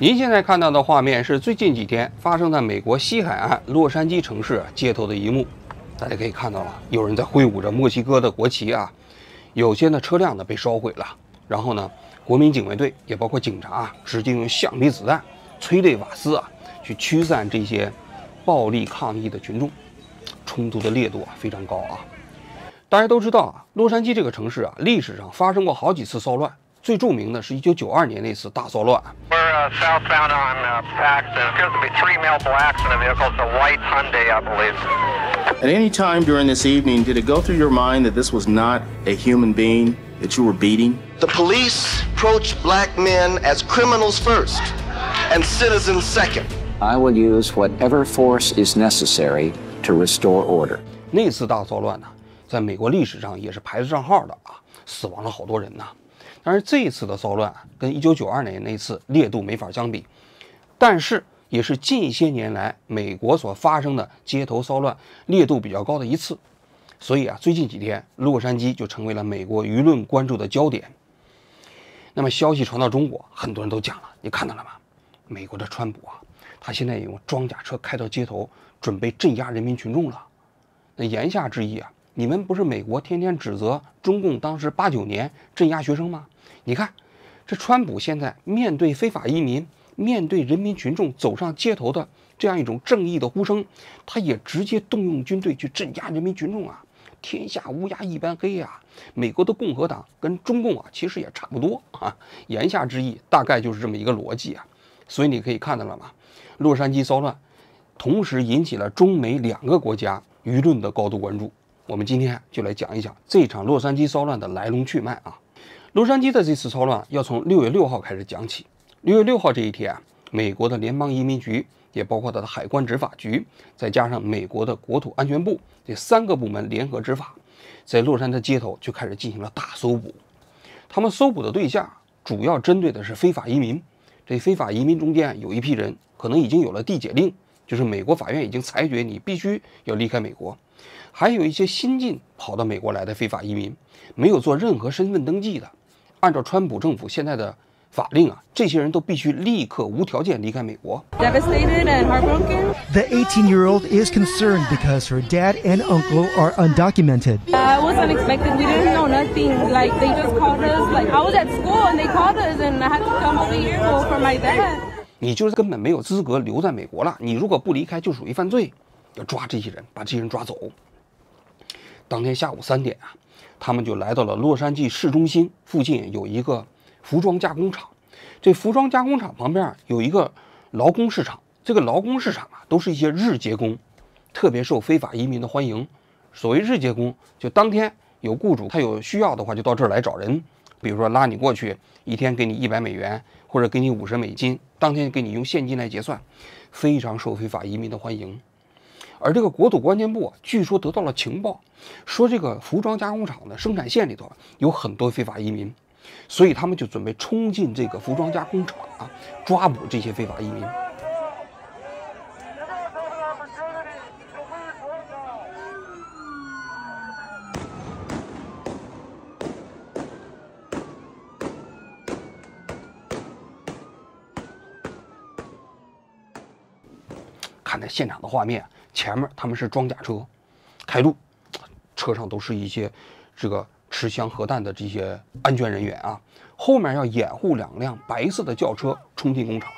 您现在看到的画面是最近几天发生在美国西海岸洛杉矶城市街头的一幕。大家可以看到了，有人在挥舞着墨西哥的国旗啊，有些呢车辆呢被烧毁了，然后呢，国民警卫队也包括警察直接用橡皮子弹、催泪瓦斯啊，去驱散这些暴力抗议的群众，冲突的烈度非常高啊。大家都知道啊，洛杉矶这个城市历史上发生过好几次骚乱。最著名的是1992年那次大骚乱。We're southbound on Paxton. Appears to be 3 male blacks in a vehicle. It's a white Hyundai, I believe. At any time during this evening, did it go through your mind that this was not a human being that you were beating? The police approach black men as criminals first and citizens second. I will use whatever force is necessary to restore order. 那次大骚乱呢，在美国历史上也是排得上号的啊，死亡了好多人呐。但是这一次的骚乱跟1992年那次烈度没法相比，但是也是近些年来美国所发生的街头骚乱烈度比较高的一次。所以最近几天洛杉矶就成为了美国舆论关注的焦点。那么消息传到中国，很多人都讲了，你看到了吗？美国的川普他现在用装甲车开到街头，准备镇压人民群众了。那言下之意你们不是美国天天指责中共当时89年镇压学生吗？你看，这川普现在面对非法移民，面对人民群众走上街头的这样一种正义的呼声，他也直接动用军队去镇压人民群众天下乌鸦一般黑美国的共和党跟中共其实也差不多言下之意大概就是这么一个逻辑所以你可以看到了嘛，洛杉矶骚乱同时引起了中美2个国家舆论的高度关注。我们今天就来讲一讲这场洛杉矶骚乱的来龙去脉洛杉矶的这次骚乱要从6月6号开始讲起。6月6号这一天美国的联邦移民局，也包括它的海关执法局，再加上美国的国土安全部，这3个部门联合执法，在洛杉矶街头就开始进行了大搜捕。他们搜捕的对象主要针对的是非法移民。这非法移民中间有一批人可能已经有了递解令，就是美国法院已经裁决你必须要离开美国。还有一些新进跑到美国来的非法移民，没有做任何身份登记的。按照川普政府现在的法令这些人都必须立刻无条件离开美国。Devastated and heartbroken. The 18-year-old is concerned because her dad and uncle are undocumented. It was unexpected. We didn't know nothing. Like they just called us. Like I was at school and they called us and I had to come over here for my dad. 你就是根本没有资格留在美国了。你如果不离开，就属于犯罪，要抓这些人，把这些人抓走。当天下午3点他们就来到了洛杉矶市中心附近有一个服装加工厂。这服装加工厂旁边有一个劳工市场，这个劳工市场都是一些日结工，特别受非法移民的欢迎。所谓日结工，就当天有雇主他有需要的话，就到这儿来找人，比如说拉你过去，一天给你$100或者给你50美金，当天给你用现金来结算，非常受非法移民的欢迎。而这个国土安全部据说得到了情报，说这个服装加工厂的生产线里头有很多非法移民，所以他们就准备冲进这个服装加工厂抓捕这些非法移民。看在现场的画面，前面他们是装甲车开路，车上都是一些这个持枪核弹的这些安全人员后面要掩护2辆白色的轿车冲进工厂。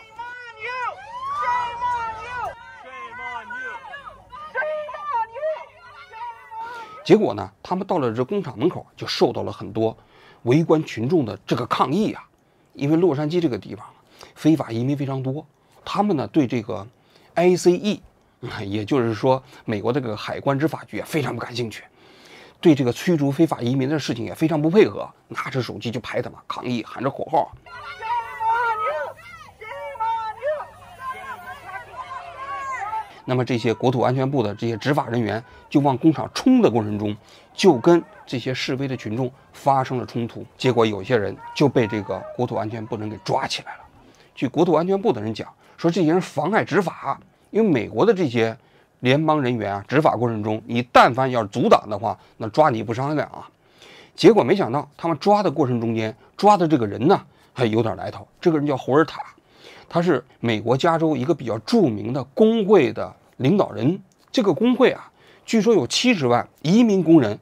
结果呢，他们到了这工厂门口，就受到了很多围观群众的这个抗议因为洛杉矶这个地方非法移民非常多，他们呢对这个ICE， 也就是说美国这个海关执法局非常不感兴趣，对这个驱逐非法移民的事情也非常不配合，拿着手机就拍他们抗议，喊着口号。那么这些国土安全部的这些执法人员就往工厂冲的过程中，就跟这些示威的群众发生了冲突，结果有些人就被这个国土安全部的人给抓起来了。据国土安全部的人讲，说这些人妨碍执法，因为美国的这些联邦人员执法过程中，你但凡要是阻挡的话，那抓你不商量结果没想到他们抓的过程中间，抓的这个人呢还有点来头，这个人叫胡尔塔，他是美国加州一个比较著名的工会的领导人。这个工会啊，据说有70万移民工人，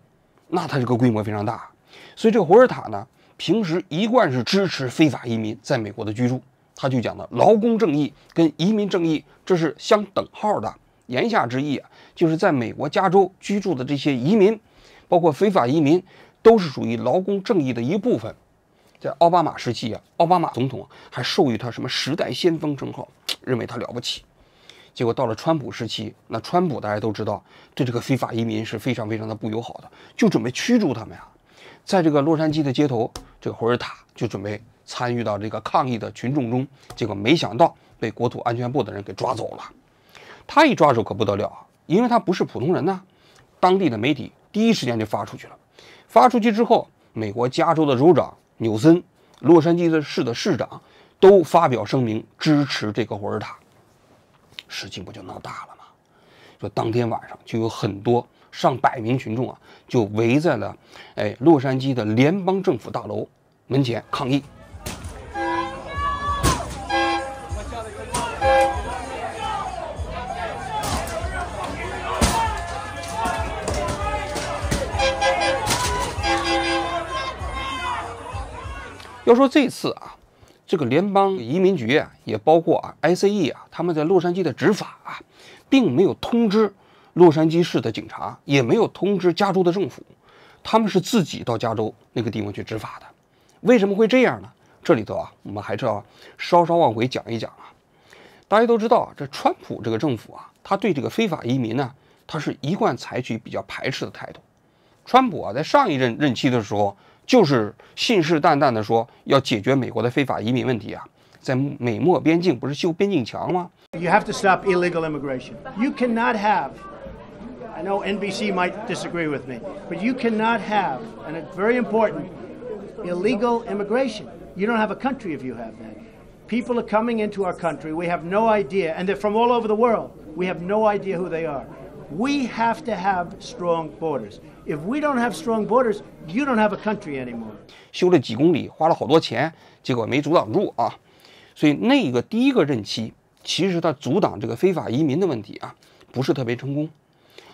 那他这个规模非常大。所以这个胡尔塔呢，平时一贯是支持非法移民在美国的居住。他就讲的劳工正义跟移民正义这是相等号的。言下之意啊，就是在美国加州居住的这些移民，包括非法移民，都是属于劳工正义的一部分。在奥巴马时期啊，奥巴马总统还授予他什么时代先锋称号，认为他了不起。结果到了川普时期，那川普大家都知道，对这个非法移民是非常非常的不友好的，就准备驱逐他们呀。在这个洛杉矶的街头，这个胡尔塔就准备参与到这个抗议的群众中，结果没想到被国土安全部的人给抓走了。他一抓走可不得了，因为他不是普通人呐。当地的媒体第一时间就发出去了，发出去之后，美国加州的州长纽森、洛杉矶的市的市长都发表声明支持这个胡尔塔。事情不就闹大了吗？说当天晚上就有很多上百名群众啊，就围在了洛杉矶的联邦政府大楼门前抗议。要说这次啊，这个联邦移民局啊，也包括ICE 啊，他们在洛杉矶的执法啊，并没有通知洛杉矶市的警察，也没有通知加州的政府，他们是自己到加州那个地方去执法的。为什么会这样呢？这里头啊，我们还是要稍稍往回讲一讲啊。大家都知道，这川普这个政府啊，他对这个非法移民呢，他是一贯采取比较排斥的态度。川普啊，在上一任期的时候，就是信誓旦旦的说要解决美国的非法移民问题啊，在美墨边境不是修边境墙吗？ You have to stop illegal immigration. You cannot have, I know NBC might disagree with me, but you cannot have, and it's very important, illegal immigration. You don't have a country if you have that. People are coming into our country. We have no idea, and they're from all over the world. We have no idea who they are. We have to have strong borders. If we don't have strong borders, you don't have a country anymore. 修了几公里，花了好多钱，结果没阻挡住啊。所以那个第一个任期，其实他阻挡这个非法移民的问题啊，不是特别成功。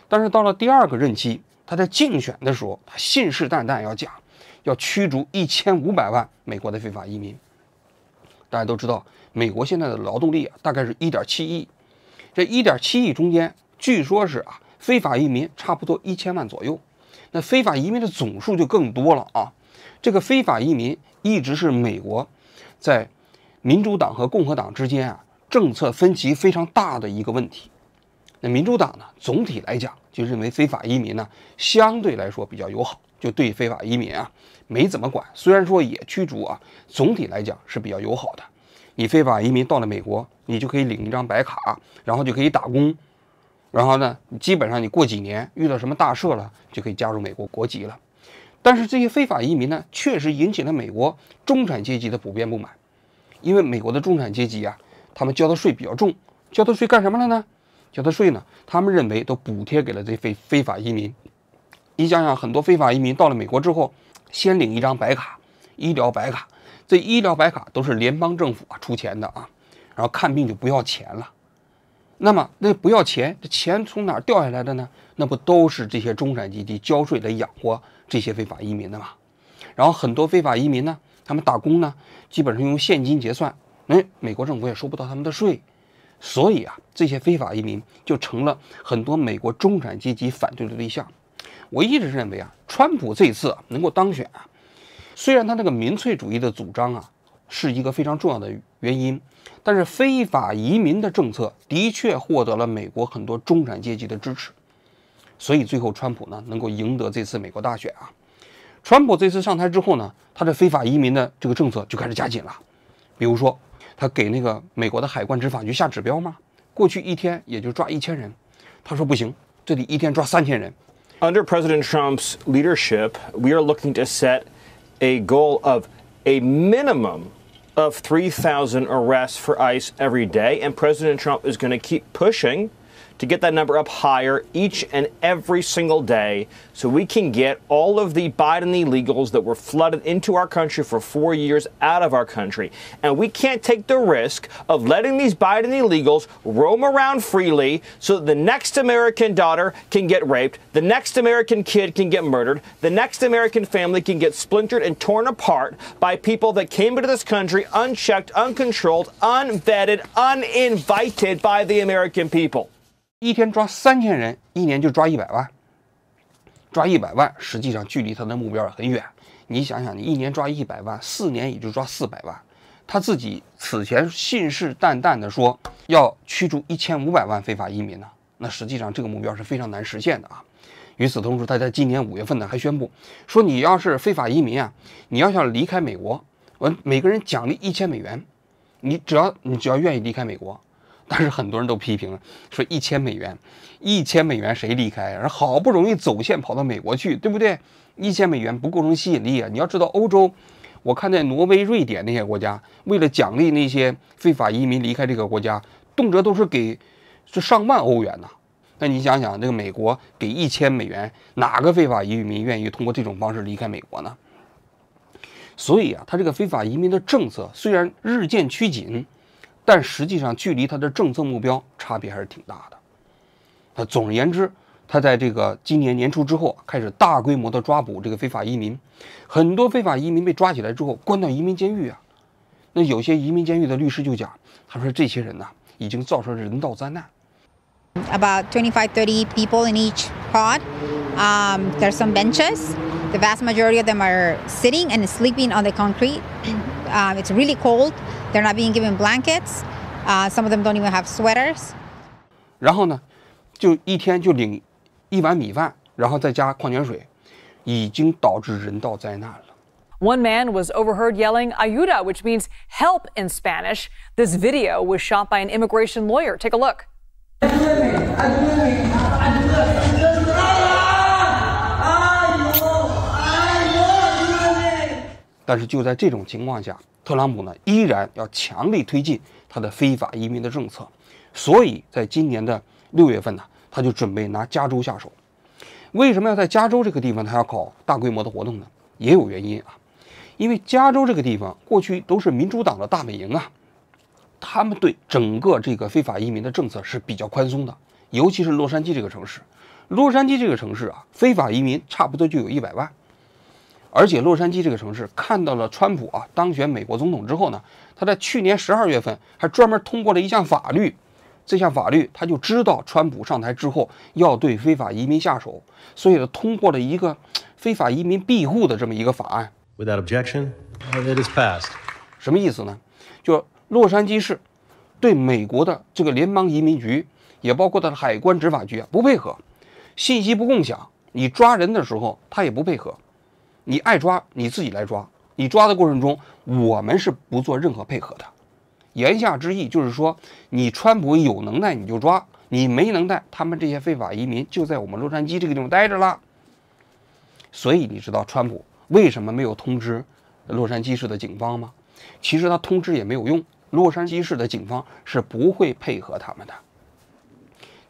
但是到了第二个任期，他在竞选的时候，他信誓旦旦要讲，要驱逐1500万美国的非法移民。大家都知道，美国现在的劳动力啊，大概是1.7亿。这1.7亿中间，据说是啊，非法移民差不多1000万左右。那非法移民的总数就更多了啊。这个非法移民一直是美国在民主党和共和党之间啊政策分歧非常大的一个问题。那民主党呢，总体来讲就认为非法移民呢相对来说比较友好，就对非法移民啊没怎么管，虽然说也驱逐啊，总体来讲是比较友好的。你非法移民到了美国，你就可以领一张白卡，然后就可以打工，然后呢，基本上你过几年遇到什么大事了，就可以加入美国国籍了。但是这些非法移民呢，确实引起了美国中产阶级的普遍不满，因为美国的中产阶级啊，他们交的税比较重，交的税干什么了呢？交的税呢，他们认为都补贴给了这非法移民。你想想，很多非法移民到了美国之后，先领一张白卡，医疗白卡，这医疗白卡都是联邦政府出钱的啊，然后看病就不要钱了。那么那不要钱，这钱从哪儿掉下来的呢？那不都是这些中产阶级交税来养活这些非法移民的吗？然后很多非法移民呢，他们打工呢，基本上用现金结算，美国政府也收不到他们的税，所以啊，这些非法移民就成了很多美国中产阶级反对的对象。我一直认为啊，川普这次能够当选啊，虽然他那个民粹主义的主张啊是一个非常重要的原因，但是非法移民的政策的确获得了美国很多中产阶级的支持，所以最后川普呢能够赢得这次美国大选啊。川普这次上台之后呢，他的非法移民的这个政策就开始加紧了，比如说他给那个美国的海关执法局下指标嘛，过去一天也就抓1000人，他说不行，这里一天抓3000人。Under President Trump's leadership, we are looking to set a goal of a minimum of 3,000 arrests for ICE every day, and President Trump is going to keep pushing to get that number up higher each and every single day so we can get all of the Biden illegals that were flooded into our country for 4 years out of our country. And we can't take the risk of letting these Biden illegals roam around freely so that the next American daughter can get raped, the next American kid can get murdered, the next American family can get splintered and torn apart by people that came into this country unchecked, uncontrolled, unvetted, uninvited by the American people. 一天抓3000人，一年就抓100万，抓100万，实际上距离他的目标很远。你想想，你一年抓100万，4年也就抓400万。他自己此前信誓旦旦的说要驱逐1500万非法移民呢，那实际上这个目标是非常难实现的啊。与此同时，他在今年5月份呢还宣布说，你要是非法移民啊，你要想离开美国，我每个人奖励1000美元，你只要愿意离开美国。但是很多人都批评了，说1000美元，1000美元谁离开啊？好不容易走线跑到美国去，对不对？1000美元不构成吸引力啊！你要知道，欧洲，我看在挪威、瑞典那些国家，为了奖励那些非法移民离开这个国家，动辄都是给上万欧元呢。那你想想，这个美国给1000美元，哪个非法移民愿意通过这种方式离开美国呢？所以啊，他这个非法移民的政策虽然日渐趋紧。但实际上，距离他的政策目标差别还是挺大的。总而言之，他在这个今年年初之后开始大规模的抓捕这个非法移民，很多非法移民被抓起来之后关到移民监狱啊。那有些移民监狱的律师就讲，他说这些人呢已经造成人道灾难。About 25-30 people in each pod. There's some benches. The vast majority of them are sitting and sleeping on the concrete. It's really cold. They're not being given blankets. Some of them don't even have sweaters. 然后呢，就一天就领1碗米饭，然后再加矿泉水，已经导致人道灾难了。One man was overheard yelling "Ayuda," which means help in Spanish. This video was shot by an immigration lawyer. Take a look. 但是就在这种情况下，特朗普呢依然要强力推进他的非法移民的政策，所以在今年的6月份呢，他就准备拿加州下手。为什么要在加州这个地方他要搞大规模的活动呢？也有原因啊，因为加州这个地方过去都是民主党的大本营啊，他们对整个这个非法移民的政策是比较宽松的，尤其是洛杉矶这个城市。洛杉矶这个城市啊，非法移民差不多就有100万。而且洛杉矶这个城市看到了川普啊当选美国总统之后呢，他在去年12月份还专门通过了一项法律，这项法律他就知道川普上台之后要对非法移民下手，所以他通过了一个非法移民庇护的这么一个法案。Without objection, it is passed. 什么意思呢？就洛杉矶市对美国的这个联邦移民局，也包括它的海关执法局啊不配合，信息不共享，你抓人的时候他也不配合。你爱抓你自己来抓，你抓的过程中我们是不做任何配合的。言下之意就是说，你川普有能耐你就抓，你没能耐，他们这些非法移民就在我们洛杉矶这个地方待着了。所以你知道川普为什么没有通知洛杉矶市的警方吗？其实他通知也没有用，洛杉矶市的警方是不会配合他们的。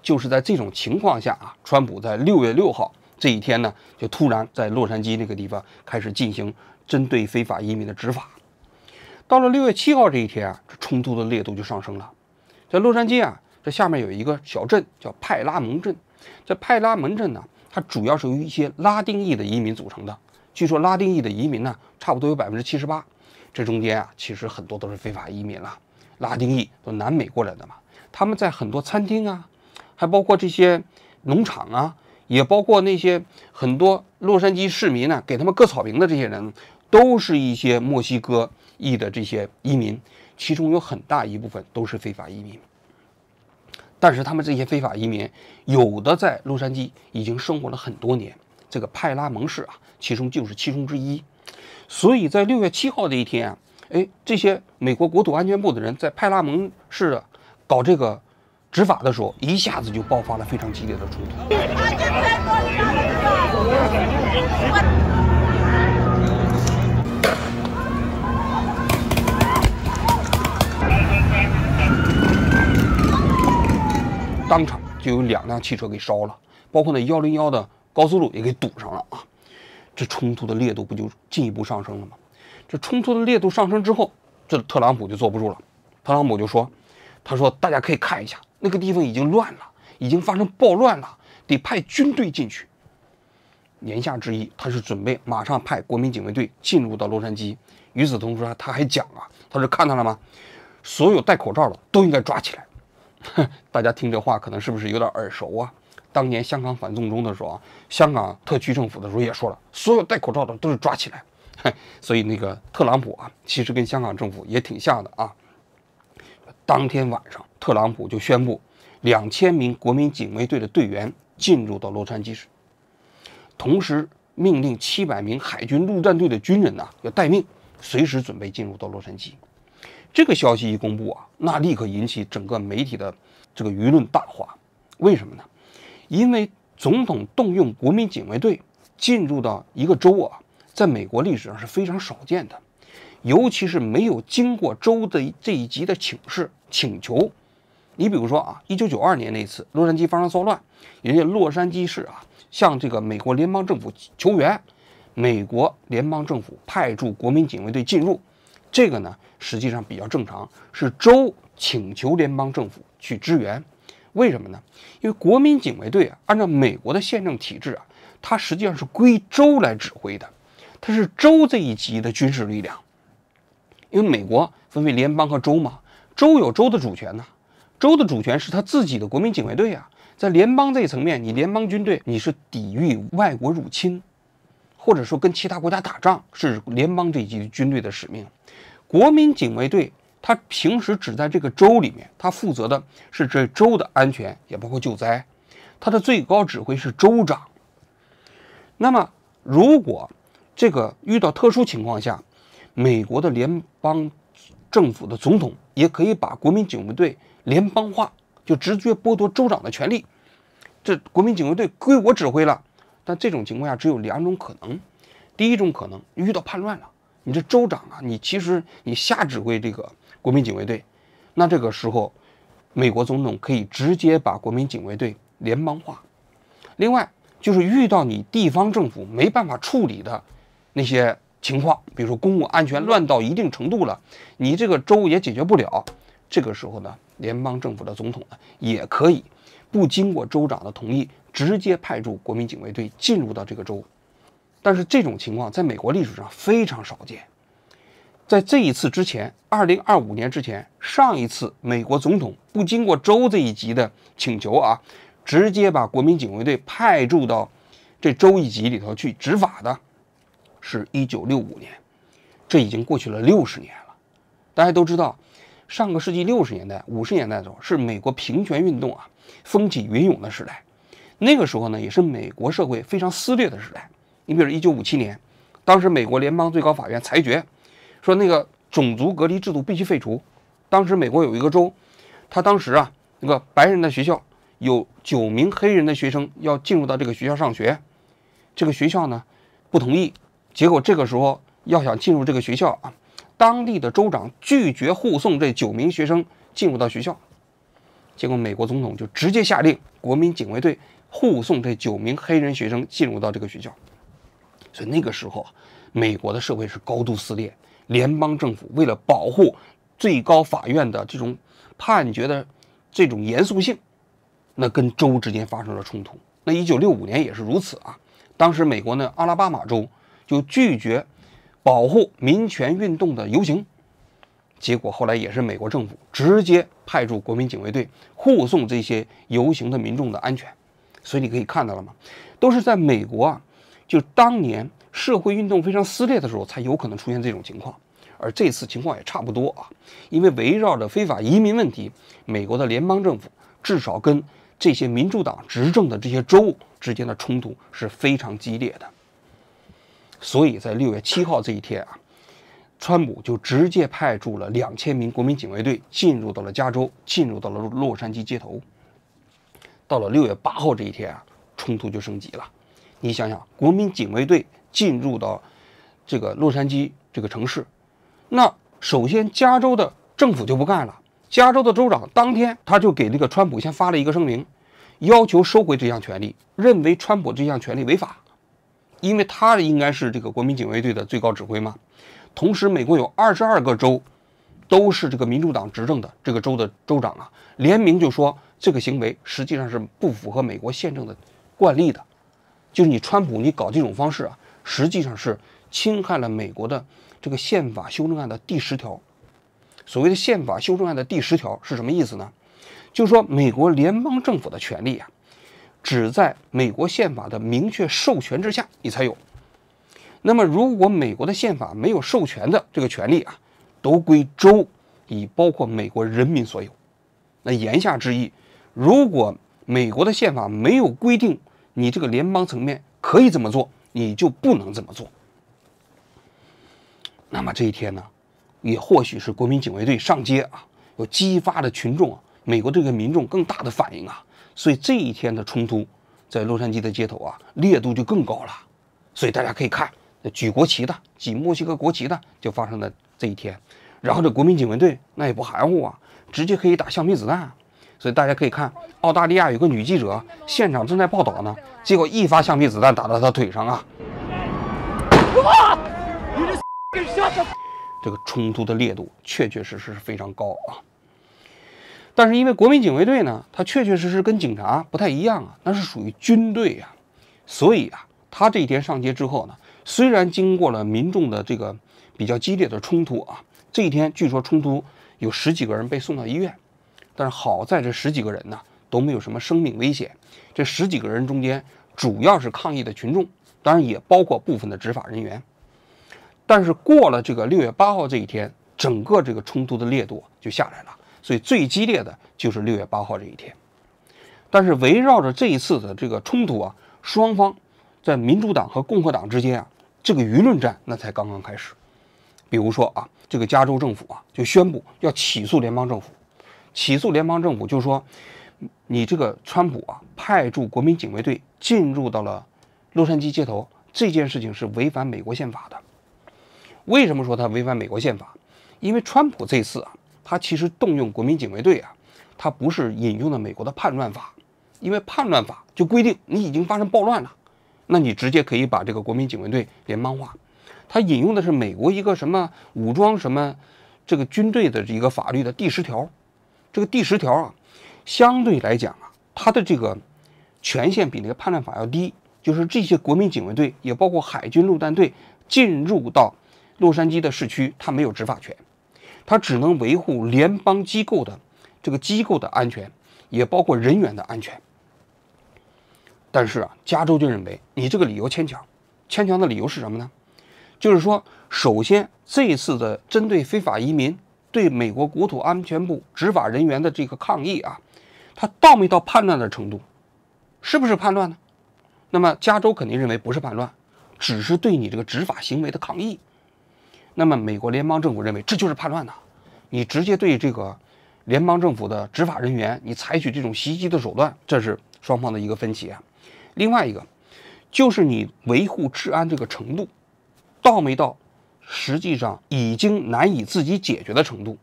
就是在这种情况下啊，川普在6月6号这一天呢，就突然在洛杉矶那个地方开始进行针对非法移民的执法。到了6月7号这一天啊，这冲突的烈度就上升了。在洛杉矶啊，这下面有一个小镇叫派拉蒙镇。这派拉蒙镇呢，它主要是由一些拉丁裔的移民组成的。据说拉丁裔的移民呢，差不多有78%。这中间啊，其实很多都是非法移民了。拉丁裔都南美过来的嘛，他们在很多餐厅啊，还包括这些农场啊。也包括那些很多洛杉矶市民呢，给他们割草坪的这些人，都是一些墨西哥裔的这些移民，其中有很大一部分都是非法移民。但是他们这些非法移民，有的在洛杉矶已经生活了很多年，这个派拉蒙市啊，其中就是其中之一。所以在6月7号这一天啊，这些美国国土安全部的人在派拉蒙市啊搞这个执法的时候，一下子就爆发了非常激烈的冲突。当场就有2辆汽车给烧了，包括那101的高速路也给堵上了啊。这冲突的烈度不就进一步上升了吗？这冲突的烈度上升之后，这特朗普就坐不住了。特朗普就说：“他说大家可以看一下，那个地方已经乱了，已经发生暴乱了，得派军队进去。”言下之意，他是准备马上派国民警卫队进入到洛杉矶。与此同时，他还讲啊，他说看到了吗？所有戴口罩的都应该抓起来。大家听这话可能是不是有点耳熟啊？当年香港反送中的时候啊，香港特区政府的时候也说了，所有戴口罩的都是抓起来。所以那个特朗普啊，其实跟香港政府也挺像的啊。当天晚上，特朗普就宣布2000名国民警卫队的队员进入到洛杉矶市，同时命令700名海军陆战队的军人呢要待命，随时准备进入到洛杉矶。这个消息一公布啊，那立刻引起整个媒体的这个舆论大化。为什么呢？因为总统动用国民警卫队进入到一个州啊，在美国历史上是非常少见的，尤其是没有经过州的这一级的请求。你比如说啊，1992年那次洛杉矶发生骚乱，人家洛杉矶市啊向这个美国联邦政府求援，美国联邦政府派驻国民警卫队进入，这个呢实际上比较正常，是州请求联邦政府去支援。为什么呢？因为国民警卫队啊，按照美国的宪政体制啊，它实际上是归州来指挥的，它是州这一级的军事力量。因为美国分为联邦和州嘛，州有州的主权呢，州的主权是他自己的国民警卫队啊。在联邦这一层面，你联邦军队你是抵御外国入侵，或者说跟其他国家打仗，是联邦这一级军队的使命。国民警卫队他平时只在这个州里面，他负责的是这州的安全，也包括救灾。他的最高指挥是州长。那么，如果这个遇到特殊情况下，美国的联邦政府的总统也可以把国民警卫队联邦化，就直接剥夺州长的权利。这国民警卫队归我指挥了。但这种情况下只有2种可能。第一种可能，遇到叛乱了，你这州长啊，其实你瞎指挥这个国民警卫队，那这个时候美国总统可以直接把国民警卫队联邦化。另外就是遇到你地方政府没办法处理的那些情况，比如说公共安全乱到一定程度了，你这个州也解决不了，这个时候呢，联邦政府的总统呢也可以不经过州长的同意，直接派驻国民警卫队进入到这个州。但是这种情况在美国历史上非常少见。在这一次之前，2025年之前，上一次美国总统不经过州这一级的请求啊，直接把国民警卫队派驻到这州一级里头去执法的，是1965年，这已经过去了60年了。大家都知道，上个世纪60年代、50年代的时候，是美国平权运动啊风起云涌的时代。那个时候呢，也是美国社会非常撕裂的时代。你比如1957年，当时美国联邦最高法院裁决说，那个种族隔离制度必须废除。当时美国有一个州，他当时啊，那个白人的学校有9名黑人的学生要进入到这个学校上学，这个学校呢不同意，结果这个时候要想进入这个学校啊，当地的州长拒绝护送这9名学生进入到学校，结果美国总统就直接下令国民警卫队护送这9名黑人学生进入到这个学校。所以那个时候美国的社会是高度撕裂，联邦政府为了保护最高法院的这种判决的这种严肃性，那跟州之间发生了冲突。那1965年也是如此啊，当时美国呢阿拉巴马州就拒绝保护民权运动的游行，结果后来也是美国政府直接派驻国民警卫队护送这些游行的民众的安全。所以你可以看到了吗？都是在美国啊，就当年社会运动非常撕裂的时候才有可能出现这种情况。而这次情况也差不多啊，因为围绕着非法移民问题，美国的联邦政府至少跟这些民主党执政的这些州之间的冲突是非常激烈的。所以在6月7号这一天啊，川普就直接派驻了2000名国民警卫队进入到了加州，进入到了洛杉矶街头。到了6月8号这一天啊，冲突就升级了。你想想，国民警卫队进入到这个洛杉矶这个城市，那首先加州的政府就不干了，加州的州长当天他就给这个川普先发了一个声明，要求收回这项权利，认为川普这项权利违法，因为他应该是这个国民警卫队的最高指挥嘛。同时，美国有22个州都是这个民主党执政的，这个州的州长啊，联名就说这个行为实际上是不符合美国宪政的惯例的，就是你川普你搞这种方式啊，实际上是侵害了美国的这个宪法修正案的第10条。所谓的宪法修正案的第10条是什么意思呢？就是说美国联邦政府的权利啊，只在美国宪法的明确授权之下你才有。那么如果美国的宪法没有授权的这个权利啊，都归州以包括美国人民所有。那言下之意，如果美国的宪法没有规定你这个联邦层面可以这么做，你就不能这么做。那么这一天呢，也或许是国民警卫队上街啊，有激发了群众啊，美国这个民众更大的反应啊，所以这一天的冲突在洛杉矶的街头啊，烈度就更高了。所以大家可以看，举国旗的、举墨西哥国旗的就发生在这一天。然后这国民警卫队那也不含糊啊，直接可以打橡皮子弹。所以大家可以看，澳大利亚有个女记者现场正在报道呢，结果一发橡皮子弹打到她腿上啊。这个冲突的烈度确确实实是非常高啊。但是因为国民警卫队呢，它确确实实跟警察不太一样啊，那是属于军队啊，所以啊，他这一天上街之后呢，虽然经过了民众的这个比较激烈的冲突啊，这一天据说冲突有10几个人被送到医院，但是好在这10几个人呢都没有什么生命危险。这10几个人中间主要是抗议的群众，当然也包括部分的执法人员。但是过了这个6月8号这一天，整个这个冲突的烈度就下来了，所以最激烈的就是6月8号这一天。但是围绕着这一次的这个冲突啊，双方在民主党和共和党之间啊，这个舆论战那才刚刚开始。比如说啊，这个加州政府啊就宣布要起诉联邦政府，起诉联邦政府就说你这个川普啊派驻国民警卫队进入到了洛杉矶街头，这件事情是违反美国宪法的。为什么说他违反美国宪法？因为川普这次啊，他其实动用国民警卫队啊，他不是引用的美国的叛乱法，因为叛乱法就规定你已经发生暴乱了，那你直接可以把这个国民警卫队联邦化。他引用的是美国一个什么武装什么这个军队的一个法律的第10条，这个第10条啊，相对来讲啊，它的这个权限比那个叛乱法要低，就是这些国民警卫队也包括海军陆战队进入到洛杉矶的市区，他没有执法权，他只能维护联邦机构的这个机构的安全，也包括人员的安全。但是啊，加州就认为你这个理由牵强，牵强的理由是什么呢？就是说，首先这一次的针对非法移民对美国国土安全部执法人员的这个抗议啊，它到没到叛乱的程度？是不是叛乱呢？那么加州肯定认为不是叛乱，只是对你这个执法行为的抗议。那么美国联邦政府认为这就是叛乱呐，你直接对这个联邦政府的执法人员你采取这种袭击的手段，这是双方的一个分歧啊。另外一个就是你维护治安这个程度到没到实际上已经难以自己解决的程度，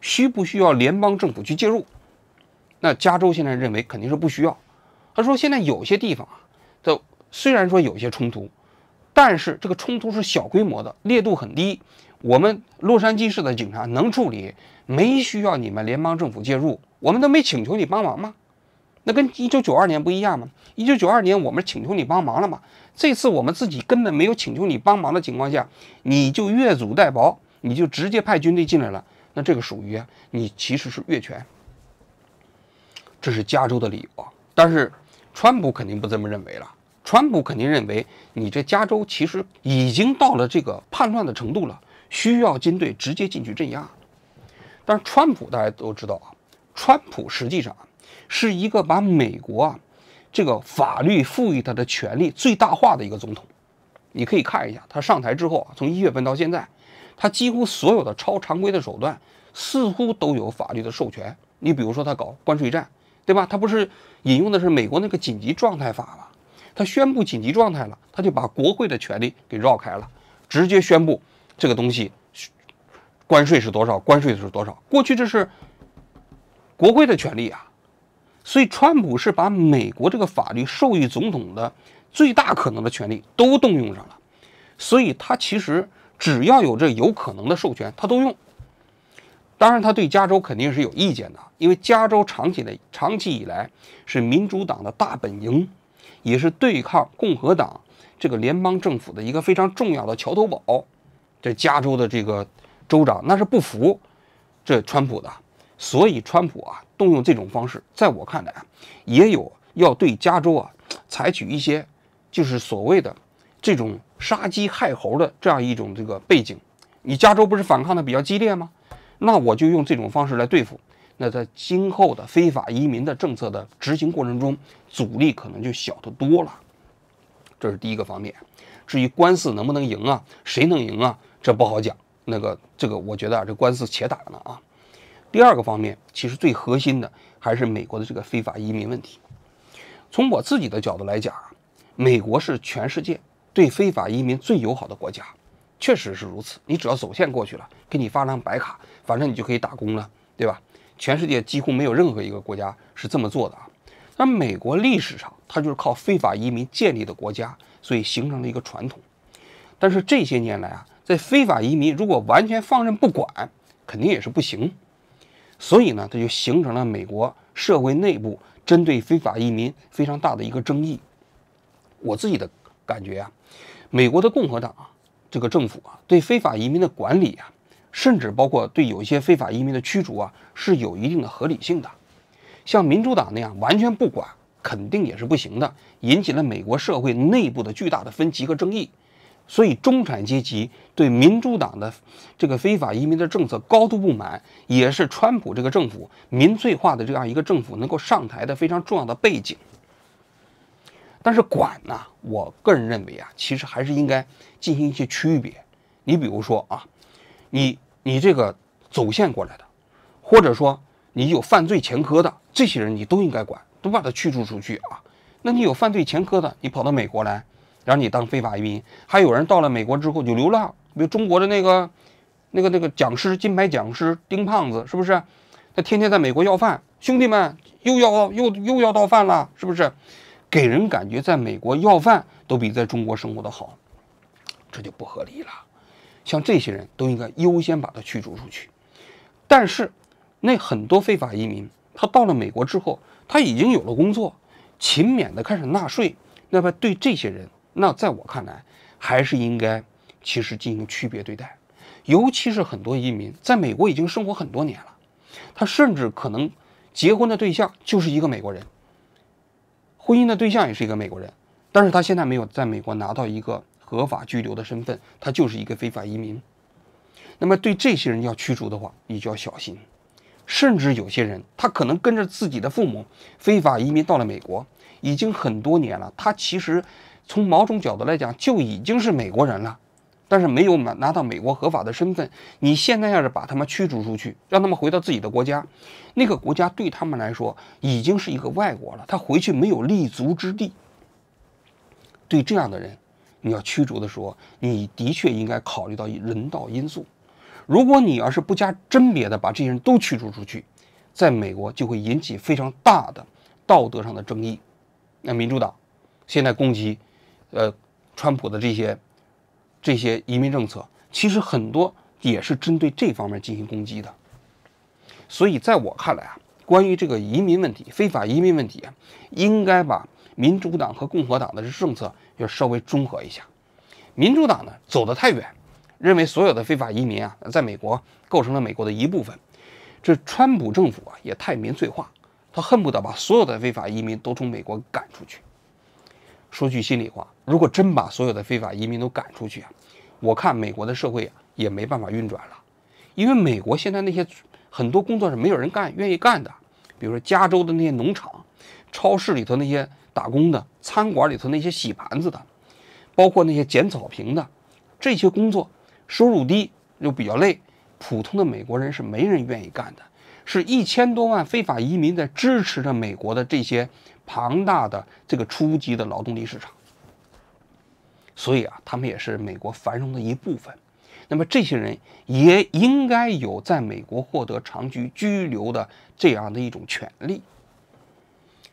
需不需要联邦政府去介入？那加州现在认为肯定是不需要。他说现在有些地方啊，虽然说有些冲突，但是这个冲突是小规模的，烈度很低，我们洛杉矶市的警察能处理，没需要你们联邦政府介入，我们都没请求你帮忙吗？那跟1992年不一样吗？1992年我们请求你帮忙了嘛，这次我们自己根本没有请求你帮忙的情况下，你就越俎代庖，你就直接派军队进来了，那这个属于你其实是越权。这是加州的理由啊，但是川普肯定不这么认为了。川普肯定认为你这加州其实已经到了这个叛乱的程度了，需要军队直接进去镇压。但是川普大家都知道啊，川普实际上是一个把美国啊这个法律赋予他的权利最大化的一个总统。你可以看一下他上台之后啊，从1月份到现在，他几乎所有的超常规的手段似乎都有法律的授权。你比如说他搞关税战，对吧？他不是引用的是美国那个紧急状态法吗？他宣布紧急状态了，他就把国会的权利给绕开了，直接宣布这个东西关税是多少，关税是多少。过去这是国会的权利啊，所以川普是把美国这个法律授予总统的最大可能的权利都动用上了，所以他其实只要有这有可能的授权，他都用。当然，他对加州肯定是有意见的，因为加州长期以来是民主党的大本营，也是对抗共和党这个联邦政府的一个非常重要的桥头堡。这加州的这个州长那是不服这川普的，所以川普啊动用这种方式，在我看来啊，也有要对加州啊采取一些就是所谓的这种杀鸡害猴的这样一种这个背景。你加州不是反抗的比较激烈吗？那我就用这种方式来对付。那在今后的非法移民的政策的执行过程中，阻力可能就小得多了。这是第一个方面。至于官司能不能赢啊，谁能赢啊，这不好讲。这个我觉得啊，这官司且打呢啊。第二个方面，其实最核心的还是美国的这个非法移民问题。从我自己的角度来讲，美国是全世界对非法移民最友好的国家，确实是如此。你只要走线过去了，给你发张白卡，反正你就可以打工了，对吧？全世界几乎没有任何一个国家是这么做的啊。但美国历史上它就是靠非法移民建立的国家，所以形成了一个传统。但是这些年来啊，在非法移民如果完全放任不管，肯定也是不行。所以呢，这就形成了美国社会内部针对非法移民非常大的一个争议。我自己的感觉啊，美国的共和党啊，这个政府啊，对非法移民的管理啊，甚至包括对有一些非法移民的驱逐啊，是有一定的合理性的。像民主党那样完全不管，肯定也是不行的，引起了美国社会内部的巨大的分歧和争议。所以中产阶级对民主党的这个非法移民的政策高度不满，也是川普这个政府民粹化的这样一个政府能够上台的非常重要的背景。但是管呢，我个人认为啊，其实还是应该进行一些区别。你比如说啊，你这个走线过来的，或者说你有犯罪前科的，这些人你都应该管，都把他驱逐出去啊。那你有犯罪前科的，你跑到美国来，然后你当非法移民，还有人到了美国之后就流浪，比如中国的那个讲师，金牌讲师丁胖子，是不是？他天天在美国要饭，兄弟们又要到饭了，是不是？给人感觉在美国要饭都比在中国生活的好，这就不合理了。像这些人都应该优先把他驱逐出去。但是那很多非法移民，他到了美国之后，他已经有了工作，勤勉的开始纳税，那么对这些人，那在我看来还是应该其实进行区别对待。尤其是很多移民在美国已经生活很多年了，他甚至可能结婚的对象就是一个美国人，婚姻的对象也是一个美国人，但是他现在没有在美国拿到一个合法居留的身份，他就是一个非法移民。那么对这些人要驱逐的话，你就要小心。甚至有些人他可能跟着自己的父母非法移民到了美国，已经很多年了，他其实从某种角度来讲就已经是美国人了，但是没有拿到美国合法的身份。你现在要是把他们驱逐出去，让他们回到自己的国家，那个国家对他们来说已经是一个外国了，他回去没有立足之地。对这样的人，你要驱逐的时候，你的确应该考虑到人道因素。如果你要是不加甄别的把这些人都驱逐出去，在美国就会引起非常大的道德上的争议。那民主党现在攻击川普的这些移民政策，其实很多也是针对这方面进行攻击的。所以在我看来啊，关于这个移民问题，非法移民问题啊，应该把民主党和共和党的政策要稍微中和一下。民主党呢走得太远，认为所有的非法移民啊，在美国构成了美国的一部分。这川普政府啊也太民粹化，他恨不得把所有的非法移民都从美国赶出去。说句心里话，如果真把所有的非法移民都赶出去啊，我看美国的社会也没办法运转了。因为美国现在那些很多工作是没有人愿意干的，比如说加州的那些农场、超市里头那些打工的、餐馆里头那些洗盘子的，包括那些捡草坪的，这些工作收入低又比较累，普通的美国人是没人愿意干的。是1000多万非法移民在支持着美国的这些庞大的这个初级的劳动力市场，所以啊，他们也是美国繁荣的一部分。那么这些人也应该有在美国获得长期居留的这样的一种权利。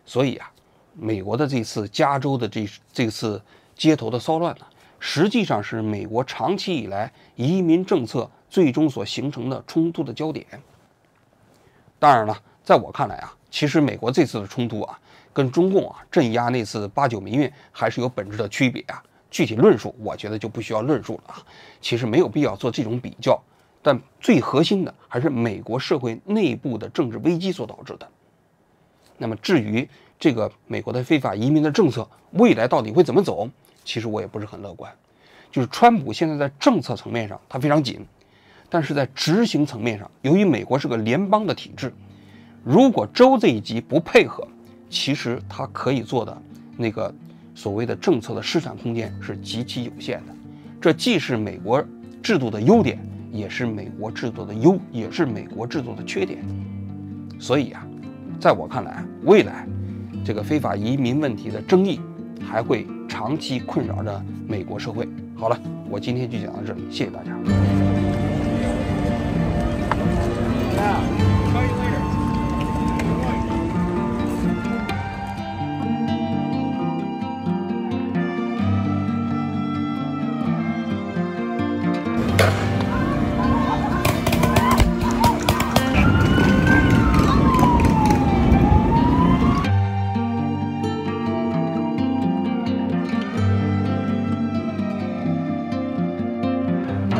所以啊，美国的这次加州的这次街头的骚乱呢，实际上是美国长期以来移民政策最终所形成的冲突的焦点。当然了，在我看来啊，其实美国这次的冲突啊，跟中共啊镇压那次89民运还是有本质的区别啊。具体论述，我觉得就不需要论述了啊。其实没有必要做这种比较，但最核心的还是美国社会内部的政治危机所导致的。那么至于这个美国的非法移民的政策未来到底会怎么走，其实我也不是很乐观。就是川普现在在政策层面上他非常紧，但是在执行层面上，由于美国是个联邦的体制，如果州这一级不配合，其实他可以做的那个所谓的政策的施展空间是极其有限的。这既是美国制度的优点，也是美国制度的缺点。所以啊，在我看来，未来这个非法移民问题的争议还会长期困扰着美国社会。好了，我今天就讲到这里，谢谢大家。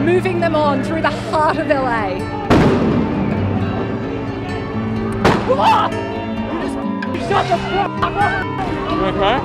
Moving them on through the heart of LA. You just shut the fuck up! You okay?